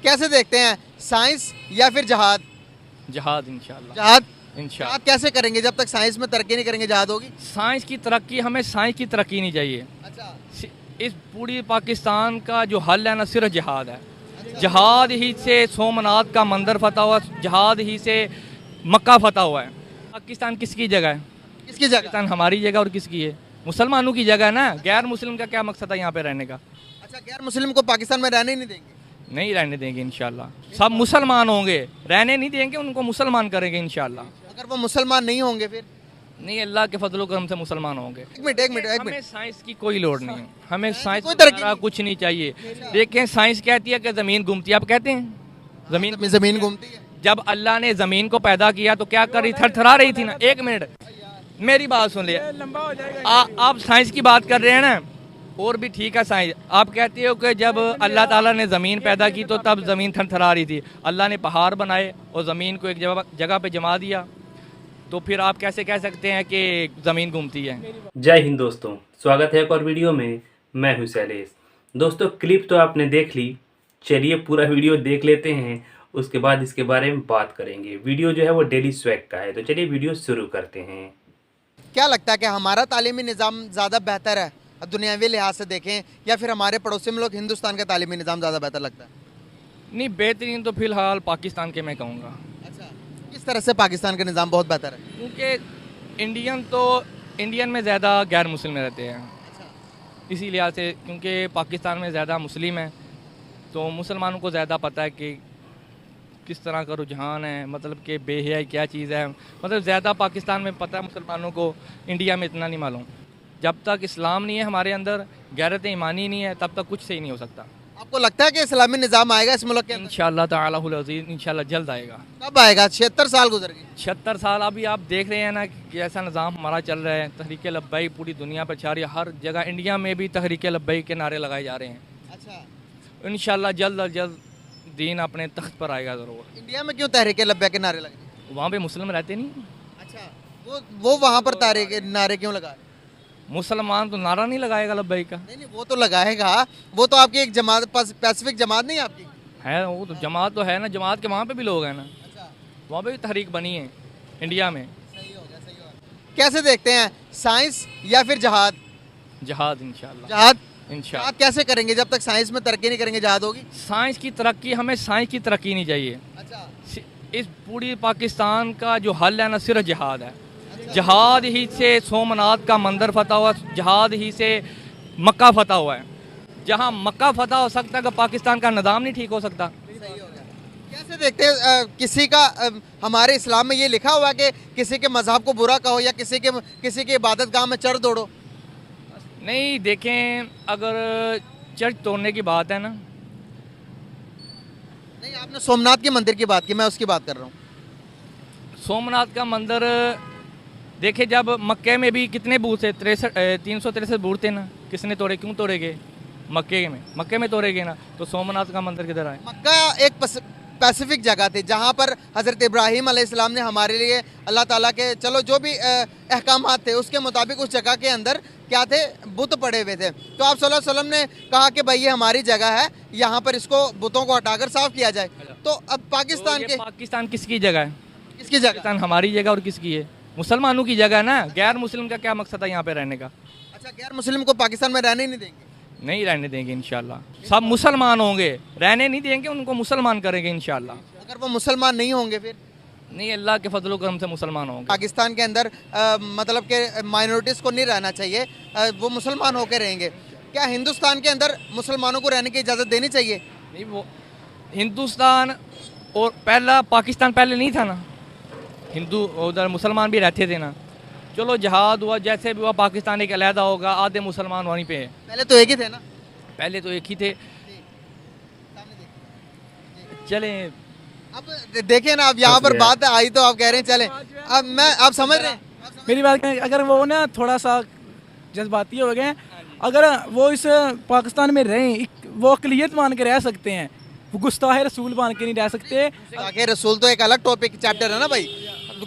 कैसे देखते हैं, साइंस या फिर जहाद? जहाद इंशाल्लाह। जहाद इंशाल्लाह। जहाद कैसे करेंगे? जब तक साइंस में तरक्की नहीं करेंगे जहाद होगी? साइंस की तरक्की, हमें साइंस की तरक्की नहीं चाहिए। अच्छा। इस पूरी पाकिस्तान का जो हल है ना, सिर्फ जहाद है। जहाद ही से सोमनाथ का मंदिर फतह हुआ, जहाद ही से मक्का फतह हुआ है। पाकिस्तान किसकी जगह है? किसकी जगह? पाकिस्तान हमारी जगह और किसकी है? मुसलमानों की जगह है ना। गैर मुस्लिम का क्या मकसद है यहाँ पे रहने का? अच्छा, गैर मुस्लिम को पाकिस्तान में रहने ही नहीं देंगे? नहीं रहने देंगे इंशाल्लाह। सब मुसलमान होंगे, रहने नहीं देंगे, उनको मुसलमान करेंगे इंशाल्लाह। अगर वो मुसलमान नहीं होंगे फिर? नहीं, अल्लाह के फजलो करम से मुसलमान होंगे। एक मिनट एक मिनट एक हमें मिनट। साइंस की कोई लोड़ नहीं है, हमें साइंस कोई तरक्की वगैरह कुछ नहीं चाहिए। देखें, साइंस कहती है कि ज़मीन घूमती है, आप कहते हैं जमीन घूमती है। जब अल्लाह ने ज़मीन को पैदा किया तो क्या कर रही, थरथरा रही थी ना। एक मिनट मेरी बात सुन लिया। आप साइंस की बात कर रहे हैं ना, और भी ठीक है साइंस। आप कहते हो कि जब अल्लाह ताला ने ज़मीन पैदा की तो तब ज़मीन थरथरा रही थी। अल्लाह ने पहाड़ बनाए और ज़मीन को एक जगह पे जमा दिया, तो फिर आप कैसे कह सकते हैं कि ज़मीन घूमती है? जय हिंद दोस्तों, स्वागत है एक और वीडियो में। मैं हूं शैलेश। दोस्तों, क्लिप तो आपने देख ली, चलिए पूरा वीडियो देख लेते हैं, उसके बाद इसके बारे में बात करेंगे। वीडियो जो है वो डेली स्वैग का है, तो चलिए वीडियो शुरू करते हैं। क्या लगता है कि हमारा तालीमी निज़ाम ज़्यादा बेहतर है दुनियावी लिहाज से देखें, या फिर हमारे पड़ोसी मुल्क हिंदुस्तान का तालीमी निज़ाम ज़्यादा बेहतर लगता है? नहीं, बेहतरीन तो फिलहाल पाकिस्तान के मैं कहूँगा। अच्छा, किस तरह से पाकिस्तान का निज़ाम बहुत बेहतर है? क्योंकि इंडियन में ज़्यादा गैर मुस्लिम रहते हैं, इसी लिहाज से। क्योंकि पाकिस्तान में ज़्यादा मुस्लिम है तो मुसलमानों को ज़्यादा पता है कि किस तरह का रुझान है, मतलब कि बेहयाई क्या चीज़ है। मतलब ज़्यादा पाकिस्तान में पता है मुसलमानों को, इंडिया में इतना नहीं मालूम। जब तक इस्लाम नहीं है हमारे अंदर, गैरत ईमानी नहीं है, तब तक कुछ सही नहीं हो सकता। आपको लगता है कि इस्लामी निज़ाम आएगा इस मुल्क के अंदर? इंशाअल्लाह ताला हुल अज़ीज़, इंशाअल्लाह जल्द आएगा। कब आएगा? 76 साल गुजर गए। 76 साल अभी आप देख रहे हैं ना कि ऐसा निज़ाम हमारा चल रहा है। तहरीक लब्बई पूरी दुनिया पर छा रही है, हर जगह। इंडिया में भी तहरीक लब्बई के नारे लगाए जा रहे हैं। अच्छा, इंशाअल्लाह जल्द अज जल्द दीन अपने तख्त पर आएगा ज़रूर। इंडिया में क्यों तहरीक लब्बैक के नारे लगे? वहाँ पे मुस्लिम रहते नहीं। अच्छा, वो वहाँ पर तहरीक नारे क्यों लगा रहे? मुसलमान तो नारा नहीं लगाएगा लब्बई का। नहीं, वो तो लगाएगा। वो तो आपकी एक जमात, स्पेसिफिक जमात नहीं है आपकी? है, वो तो जमात तो है ना, जमात के वहाँ पे भी लोग हैं ना, अच्छा, वहाँ पे भी तहरीक बनी है इंडिया में। सही हो गया, सही हो गया। कैसे देखते हैं, साइंस या फिर जहाद? जहाद इंशाल्लाह। जहाद इंशाल्लाह। आप कैसे करेंगे? जब तक साइंस में तरक्की नहीं करेंगे जहाद होगी? साइंस की तरक्की, हमें साइंस की तरक्की नहीं चाहिए। अच्छा। इस पूरी पाकिस्तान का जो हल है ना, सिर्फ जहाद है। जहाद ही से सोमनाथ का मंदिर फतह हुआ, जहाद ही से मक्का फतह हुआ है। जहाँ मक्का फतह हो सकता है, पाकिस्तान का निज़ाम नहीं ठीक हो सकता। सही हो गया। कैसे देखते हैं किसी का हमारे इस्लाम में ये लिखा हुआ है कि किसी के मजहब को बुरा कहो या किसी के इबादत गाह में चढ़ दौड़ो? नहीं, देखें, अगर चर्च तोड़ने की बात है ना। नहीं, आपने सोमनाथ के मंदिर की बात की, मैं उसकी बात कर रहा हूँ। सोमनाथ का मंदिर देखे, जब मक्के में भी कितने बूथ थे, 363 बूथ थे ना। किसने तोड़े? क्यों तोड़े गए? मक्के में तोड़े गए ना, तो सोमनाथ का मंदिर किधर आए? मक्का एक स्पेसिफिक जगह थी जहाँ पर हज़रत इब्राहीम अलैहिस्सलाम ने हमारे लिए अल्लाह ताला के चलो जो भी अहकामात थे उसके मुताबिक उस जगह के अंदर क्या थे, बुत पड़े हुए थे। तो आप सल्लल्लाहु अलैहि वसल्लम ने कहा कि भाई ये हमारी जगह है, यहाँ पर इसको बुतों को हटाकर साफ किया जाए। तो अब पाकिस्तान के पाकिस्तान किसकी जगह है? किसकी जगह? पाकिस्तान हमारी जगह और किसकी है? मुसलमानों की जगह है ना। गैर मुस्लिम का क्या मकसद है यहाँ पे रहने का? अच्छा, गैर मुस्लिम को पाकिस्तान में रहने ही नहीं देंगे? नहीं रहने देंगे इंशाल्लाह। सब मुसलमान होंगे, रहने नहीं देंगे, उनको मुसलमान करेंगे इंशाल्लाह। अगर वो मुसलमान नहीं होंगे फिर? नहीं, अल्लाह के फजलो करम से मुसलमान होंगे। पाकिस्तान के अंदर मतलब कि माइनॉरिटीज़ को नहीं रहना चाहिए, वो मुसलमान होकर रहेंगे। क्या हिंदुस्तान के अंदर मुसलमानों को रहने की इजाज़त देनी चाहिए? नहीं, वो हिंदुस्तान और पहला पाकिस्तान पहले नहीं था ना, हिंदू उधर मुसलमान भी रहते थे ना। चलो जहाद हुआ, जैसे भी हुआ, पाकिस्तान एक अलहदा होगा, आधे मुसलमान वहीं पे है। पहले तो एक ही थे ना? पहले तो एक ही थे। चले, अब देखिए ना, अब यहाँ पर बात आई तो आप कह रहे हैं चले। अब आप समझ रहे हैं मेरी बात करें, अगर वो ना थोड़ा सा जज्बाती हो गए, अगर वो इस पाकिस्तान में रहें, वो अक़लियत मान के रह सकते हैं, वो गुस्ताह रसूल मान के नहीं रह सकते। गुस्ताखी रसूल तो एक अलग टॉपिक चैप्टर है ना भाई,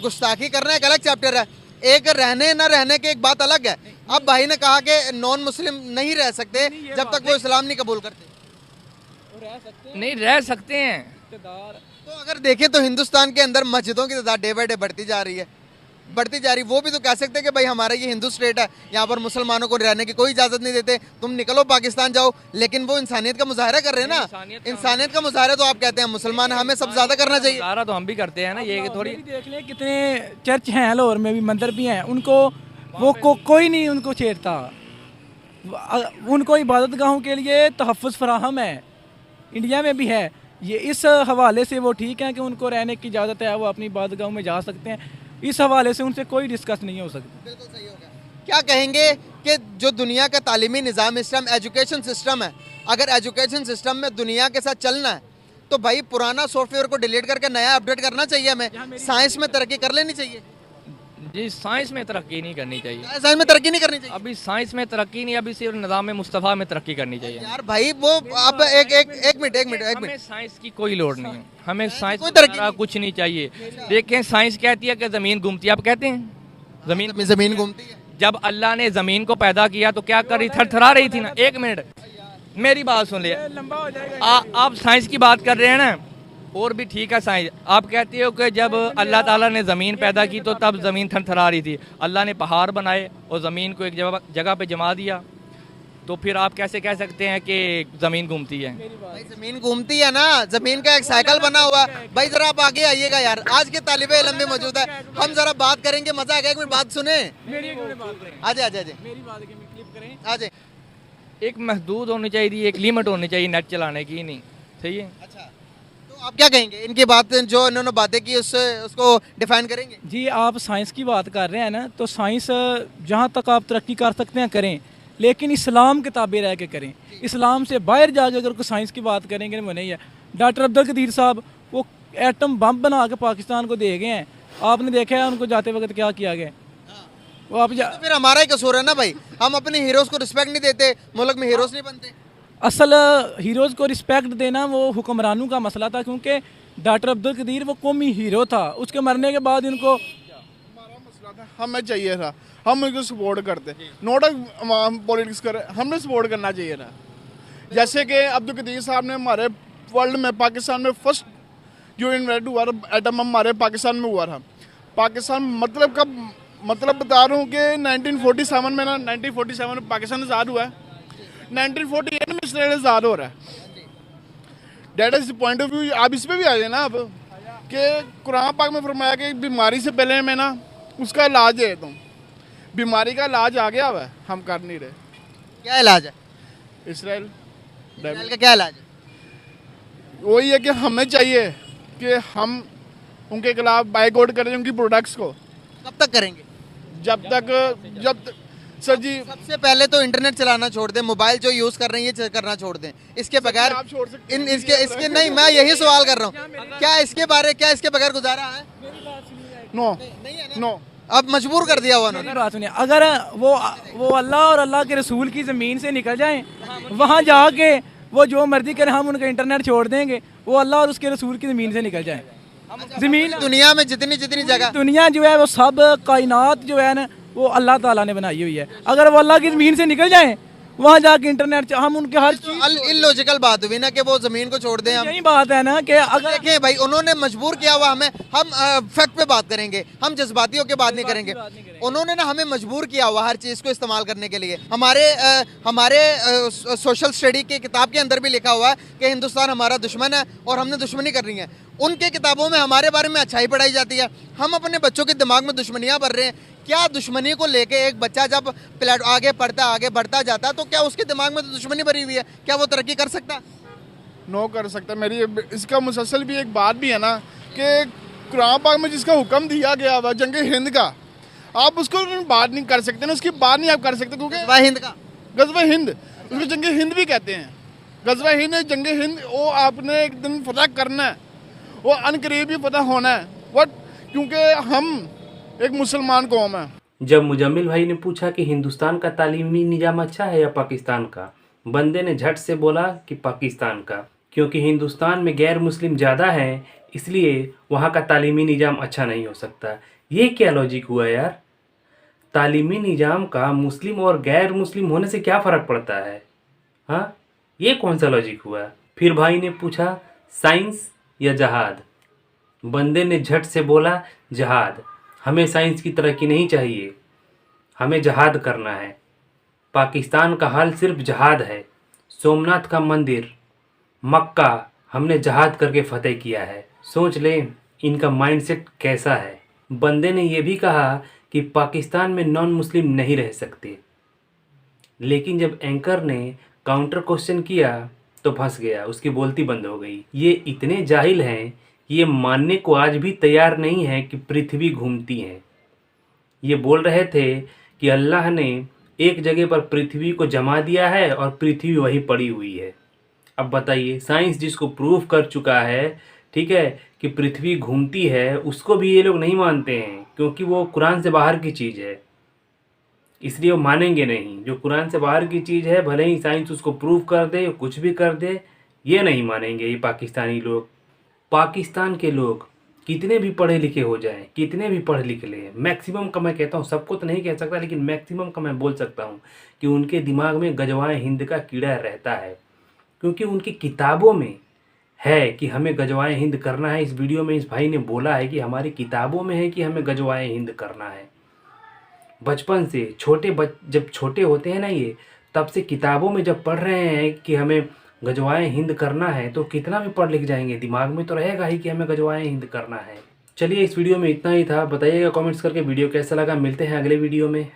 गुस्ताखी करना एक अलग चैप्टर है। एक रहने न रहने की एक बात अलग है। अब भाई ने कहा कि नॉन मुस्लिम नहीं रह सकते जब तक वो इस्लाम नहीं कबूल करते। नहीं रह सकते हैं। तो अगर देखें तो हिंदुस्तान के अंदर मस्जिदों की तादाद डे बाई डे बढ़ती जा रही है, बढ़ती जा रही। वो भी तो कह सकते हैं कि भाई हमारा ये हिंदू स्टेट है, यहाँ पर मुसलमानों को रहने की कोई इजाज़त नहीं देते, तुम निकलो पाकिस्तान जाओ। लेकिन वो इंसानियत का मुजाहरा कर रहे हैं ना, इंसानियत का मुजाहरा। तो आप कहते हैं मुसलमान, हमें सब ज़्यादा करना चाहिए। सारा तो हम भी करते हैं ना, ये कि थोड़ी देख लें कितने चर्च हैं लाहौर में भी, मंदिर भी हैं, उनको वो कोई नहीं उनको छेड़ता। उनको इबादत गाहों के लिए तहफ़्फ़ुज़ फराहम है, इंडिया में भी है। ये इस हवाले से वो ठीक है कि उनको रहने की इजाज़त है, वो अपनी इबादत गाहों में जा सकते हैं। इस हवाले से उनसे कोई डिस्कस नहीं हो सकती। बिल्कुल सही होगा। क्या कहेंगे कि जो दुनिया का तालीमी निज़ाम सिस्टम, एजुकेशन सिस्टम है, अगर एजुकेशन सिस्टम में दुनिया के साथ चलना है तो भाई पुराना सॉफ्टवेयर को डिलीट करके नया अपडेट करना चाहिए हमें। साइंस में तरक्की कर लेनी चाहिए। जी साइंस में तरक्की नहीं करनी चाहिए, साइंस में तरक्की नहीं करनी चाहिए। अभी साइंस में तरक्की नहीं, अभी सिर्फ निज़ाम मुस्तफ़ा में तरक्की करनी चाहिए। यार भाई वो आप एक मिनट हमें साइंस की कोई लोड़ नहीं है, हमें साइंस कोई तरक्की वगैरह कुछ नहीं चाहिए। देखें साइंस कहती है कि ज़मीन घूमती है, आप कहते हैं जमीन घूमती है। जब अल्लाह ने ज़मीन को पैदा किया तो क्या कर रही, थरथरा रही थी ना। एक मिनट मेरी बात सुन लिया, आप साइंस की बात कर रहे हैं ना, और भी ठीक है साइंस। आप कहते हो कि जब अल्लाह ताला ने ज़मीन पैदा की तो तब ज़मीन थरथरा रही थी, अल्लाह ने पहाड़ बनाए और ज़मीन को एक जगह पे जमा दिया, तो फिर आप कैसे कह सकते हैं कि ज़मीन घूमती है? भाई जमीन घूमती है ना, जमीन का एक साइकिल बना हुआ है। भाई जरा आप आगे आइएगा यार, आज के तालिबे इल्म भी मौजूद है, हम जरा बात करेंगे, मजा आएगा। एक मिनट बात सुने, आजे आजे। एक महदूद होनी चाहिए, एक लिमिट होनी चाहिए नेट चलाने की, नहीं सही है। अच्छा तो आप क्या कहेंगे इनकी बात, जो इन्होंने बातें की उसको डिफाइन करेंगे? जी आप साइंस की बात कर रहे हैं ना, तो साइंस जहाँ तक आप तरक्की कर सकते हैं करें, लेकिन इस्लाम के ताबे रह के करें। इस्लाम से बाहर जाके अगर कोई साइंस की बात करेंगे वो नहीं है। डॉक्टर अब्दुल कदीर साहब वो एटम बम बना के पाकिस्तान को दे गए हैं, आपने देखा है उनको जाते वक्त क्या किया गया। वो आप तो फिर हमारा ही कसूर है ना भाई, हम अपने हीरोज को रिस्पेक्ट नहीं देते, मुल्क में हीरोज नहीं बनते। असल हीरोज़ को रिस्पेक्ट देना वो हुक्मरानों का मसला था, क्योंकि डॉक्टर अब्दुल कदीर वो कौमी हीरो था, उसके मरने के बाद इनको हमारा मसला था, हमें चाहिए था, हम उनको सपोर्ट करते, नोट हम पॉलिटिक्स कर, हमने सपोर्ट करना चाहिए था। जैसे कि अब्दुल कदीर साहब ने हमारे वर्ल्ड में, पाकिस्तान में फर्स्ट जो इन्वेंट हुआ एटम हमारे पाकिस्तान में हुआ था। पाकिस्तान मतलब बता रहा हूँ कि 1947 में ना, 1947 में पाकिस्तान आज़ाद हुआ है, 1948 में इसराइल आज़ाद हो रहा है। That is point of view. आप इस पर भी आ जाए ना आप, कि कुरान पाक में फरमाया कि बीमारी से पहले में ना उसका इलाज है, तुम बीमारी का इलाज आ गया हुआ है, हम कर नहीं रहे। क्या इलाज है इसराइल का? क्या इलाज है? वही है कि हमें चाहिए कि हम उनके खिलाफ बाइकआउट करें उनकी प्रोडक्ट्स को। कब तक करेंगे? जब सर जी सबसे पहले तो इंटरनेट चलाना छोड़ दें, मोबाइल जो यूज कर रहे हैं ये करना छोड़ दें। इसके बगैर आप छोड़ सकते हैं। इसके नहीं, मैं यही सवाल कर रहा हूँ, क्या इसके बगैर गुजारा है? नो नो, अब मजबूर कर दिया हुआ उन्होंने। बात सुनिए, अगर वो अल्लाह और अल्लाह के रसूल की ज़मीन से निकल जाएं, वहाँ जाके वो जो मर्जी करें, हम उनका इंटरनेट छोड़ देंगे, वो अल्लाह और उसके रसूल की ज़मीन से निकल जाएं। ज़मीन दुनिया में जितनी जगह, दुनिया जो है वो सब कायनात जो है ना वो अल्लाह ताला ने बनाई हुई है। अगर वो अल्लाह की ज़मीन से निकल जाएं, वहाँ जाके इंटरनेट हम उनके हर चीज, इलॉजिकल बात हुई ना कि वो जमीन को छोड़ दें। हम यही बात है ना कि अगर देखिए भाई, उन्होंने मजबूर किया हुआ हमें, हम फैक्ट पे बात करेंगे, हम जज्बातियों के बात नहीं करेंगे। उन्होंने ना हमें मजबूर किया हुआ हर चीज़ को इस्तेमाल करने के लिए। हमारे सोशल स्टडी की किताब के अंदर भी लिखा हुआ है कि हिंदुस्तान हमारा दुश्मन है और हमने दुश्मनी करनी है। उनके किताबों में हमारे बारे में अच्छाई पढ़ाई जाती है, हम अपने बच्चों के दिमाग में दुश्मनियाँ भर रहे हैं। क्या दुश्मनी को लेके एक बच्चा जब आगे बढ़ता जाता तो क्या उसके दिमाग में तो दुश्मनी भरी हुई है? क्या वो तरक्की कर सकता? नो कर सकता। मेरी इसका मुसलसल भी एक बात भी है ना कि कुरान पाक में जिसका हुक्म दिया गया हुआ जंग हिंद का, आप उसको बात नहीं कर सकते ना, उसकी बात नहीं आप कर सकते, क्योंकि हिंद का गज़वा हिंद, उसको जंग हिंद भी कहते हैं। गज़वा हिंद, जंग हिंद, वो आपने एक दिन फतह करना है, वो अनकरीब ही फतह होना है। वट, क्योंकि हम एक मुसलमान कौम है। जब मुजम्मिल भाई ने पूछा कि हिंदुस्तान का तालीमी निज़ाम अच्छा है या पाकिस्तान का, बंदे ने झट से बोला कि पाकिस्तान का, क्योंकि हिंदुस्तान में गैर मुस्लिम ज़्यादा हैं, इसलिए वहाँ का तालीमी निज़ाम अच्छा नहीं हो सकता। ये क्या लॉजिक हुआ यार? तालीमी निज़ाम का मुस्लिम और गैर मुस्लिम होने से क्या फ़र्क पड़ता है? हाँ, ये कौन सा लॉजिक हुआ? फिर भाई ने पूछा साइंस या जहाद। बंदे ने झट से बोला जहाद, हमें साइंस की तरक्की नहीं चाहिए, हमें जहाद करना है। पाकिस्तान का हाल सिर्फ जहाद है। सोमनाथ का मंदिर, मक्का हमने जहाद करके फतेह किया है। सोच लें इनका माइंडसेट कैसा है। बंदे ने यह भी कहा कि पाकिस्तान में नॉन मुस्लिम नहीं रह सकते, लेकिन जब एंकर ने काउंटर क्वेश्चन किया तो फंस गया, उसकी बोलती बंद हो गई। ये इतने जाहिल हैं कि ये मानने को आज भी तैयार नहीं है कि पृथ्वी घूमती है। ये बोल रहे थे कि अल्लाह ने एक जगह पर पृथ्वी को जमा दिया है और पृथ्वी वही पड़ी हुई है। अब बताइए, साइंस जिसको प्रूव कर चुका है, ठीक है, कि पृथ्वी घूमती है, उसको भी ये लोग नहीं मानते हैं, क्योंकि वो कुरान से बाहर की चीज़ है, इसलिए वो मानेंगे नहीं। जो कुरान से बाहर की चीज़ है, भले ही साइंस उसको प्रूव कर दे, कुछ भी कर दे, ये नहीं मानेंगे ये पाकिस्तानी लोग। पाकिस्तान के लोग कितने भी पढ़े लिखे हो जाएं, कितने भी पढ़ लिख लें, मैक्सिमम का मैं कहता हूँ, सबको तो नहीं कह सकता, लेकिन मैक्सिमम का मैं बोल सकता हूँ कि उनके दिमाग में गजवाए हिंद का कीड़ा रहता है, क्योंकि उनकी किताबों में है कि हमें गजवाए हिंद करना है। इस वीडियो में इस भाई ने बोला है कि हमारी किताबों में है कि हमें गजवाए हिंद करना है। बचपन से जब छोटे होते हैं ना ये, तब से किताबों में जब पढ़ रहे हैं कि हमें गजवाए हिंद करना है, तो कितना भी पढ़ लिख जाएंगे, दिमाग में तो रहेगा ही कि हमें गजवाए हिंद करना है। चलिए, इस वीडियो में इतना ही था। बताइएगा कमेंट्स करके वीडियो कैसा लगा। मिलते हैं अगले वीडियो में।